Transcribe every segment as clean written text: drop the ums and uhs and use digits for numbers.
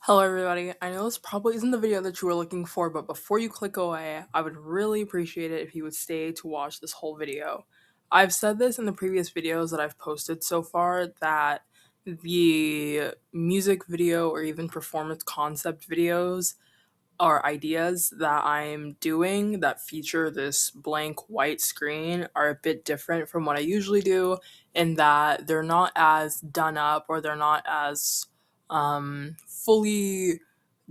Hello, everybody. I know this probably isn't the video that you were looking for, but before you click away, I would really appreciate it if you would stay to watch this whole video. I've said this in the previous videos that I've posted so far that the music video or even performance concept videos or ideas that I'm doing that feature this blank white screen are a bit different from what I usually do, in that they're not as done up or they're not as fully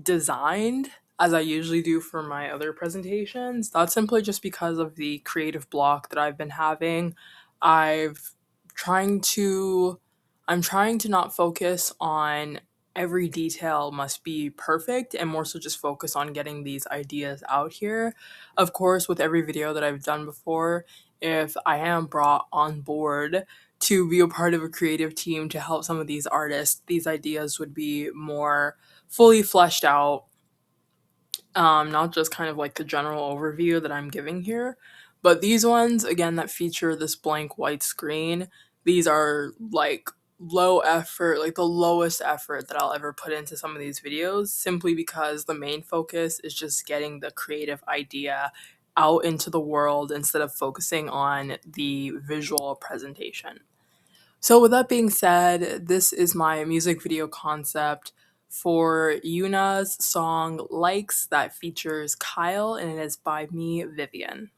designed as I usually do for my other presentations. That's simply just because of the creative block that I've been having. I've trying to I'm trying to not focus on every detail must be perfect and more so just focus on getting these ideas out here. Of course, with every video that I've done before, if I am brought on board to be a part of a creative team to help some of these artists, these ideas would be more fully fleshed out, not just kind of like the general overview that I'm giving here. But these ones, again, that feature this blank white screen, these are like low effort, like the lowest effort that I'll ever put into some of these videos, simply because the main focus is just getting the creative idea out into the world instead of focusing on the visual presentation. So, with that being said, this is my music video concept for Yuna's song Likes that features Kyle, and it is by me, Vivian.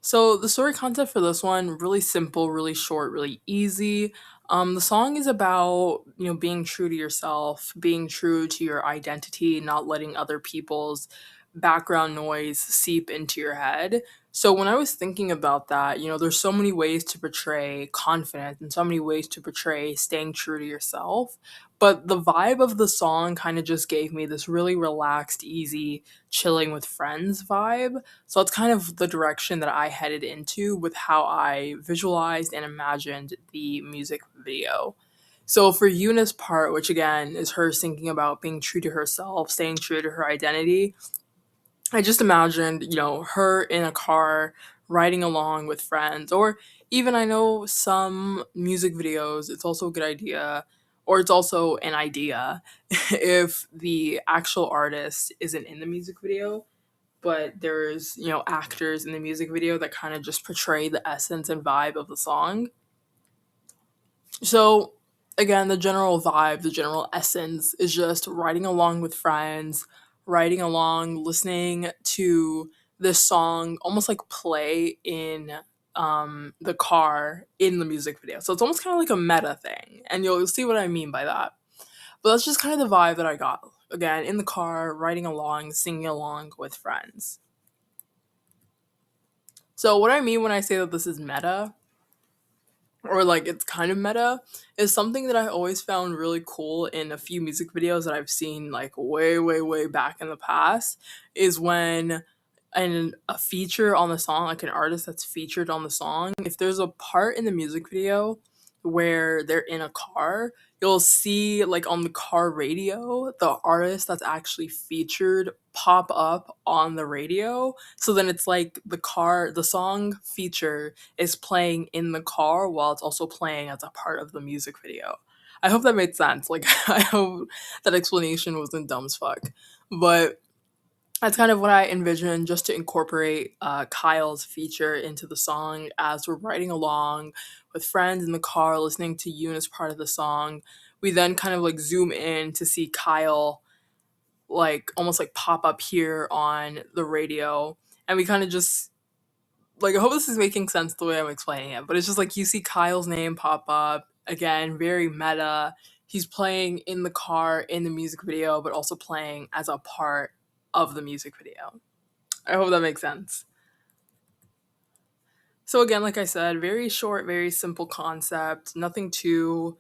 So the story concept for this one, really simple, really short, really easy. The song is about, being true to yourself, being true to your identity, not letting other people's background noise seep into your head. So when I was thinking about that, there's so many ways to portray confidence and so many ways to portray staying true to yourself. But the vibe of the song kind of just gave me this really relaxed, easy, chilling with friends vibe. So that's kind of the direction that I headed into with how I visualized and imagined the music video. So for Yuna's part, which again is her thinking about being true to herself, staying true to her identity, I just imagined, her in a car riding along with friends, or even I know some music videos, it's also a good idea, or it's also an idea if the actual artist isn't in the music video, but there's, actors in the music video that kind of just portray the essence and vibe of the song. So, again, the general vibe, the general essence is just riding along with friends, riding along, listening to this song almost like play in the car in the music video. So it's almost kind of like a meta thing, and you'll see what I mean by that. But that's just kind of the vibe that I got. Again, in the car, riding along, singing along with friends. So what I mean when I say that this is meta, or like it's kind of meta, is something that I always found really cool in a few music videos that I've seen like way, way, way back in the past, is when a feature on the song, like an artist that's featured on the song, if there's a part in the music video where they're in a car, you'll see like on the car radio the artist that's actually featured pop up on the radio. So then it's like the song feature is playing in the car while it's also playing as a part of the music video. I hope that made sense. Like, I hope that explanation wasn't dumb as fuck. But that's kind of what I envisioned, just to incorporate Kyle's feature into the song as we're riding along with friends in the car listening to Yuna's part of the song. We then kind of like zoom in to see Kyle like almost like pop up here on the radio. And we kind of just like, I hope this is making sense the way I'm explaining it, but it's just like you see Kyle's name pop up again, very meta. He's playing in the car in the music video, but also playing as a part of the music video. I hope that makes sense. So again, like I said, very short, very simple concept, nothing too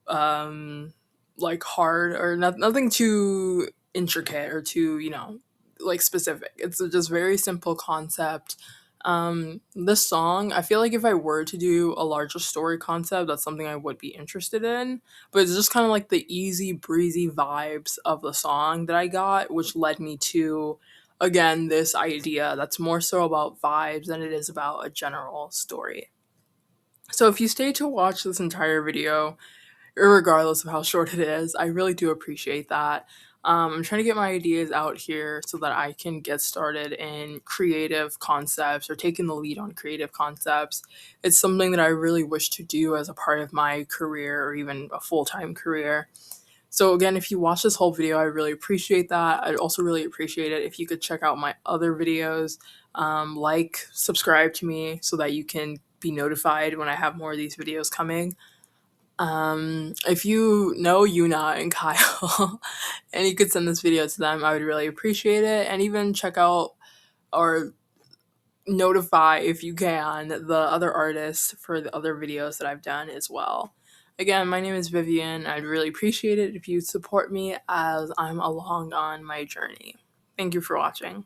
um like hard, or nothing too intricate or too, like specific. It's just very simple concept. This song, I feel like if I were to do a larger story concept, that's something I would be interested in, but it's just kind of like the easy breezy vibes of the song that I got, which led me to, again, this idea that's more so about vibes than it is about a general story. So if you stay to watch this entire video, regardless of how short it is. I really do appreciate that. I'm trying to get my ideas out here so that I can get started in creative concepts or taking the lead on creative concepts. It's something that I really wish to do as a part of my career or even a full time career. So, again, if you watch this whole video, I really appreciate that. I'd also really appreciate it if you could check out my other videos, subscribe to me so that you can be notified when I have more of these videos coming. If you know Yuna and Kyle and you could send this video to them, I would really appreciate it. And even check out or notify, if you can, the other artists for the other videos that I've done as well. Again, my name is Vivian. I'd really appreciate it if you'd support me as I'm along on my journey. Thank you for watching.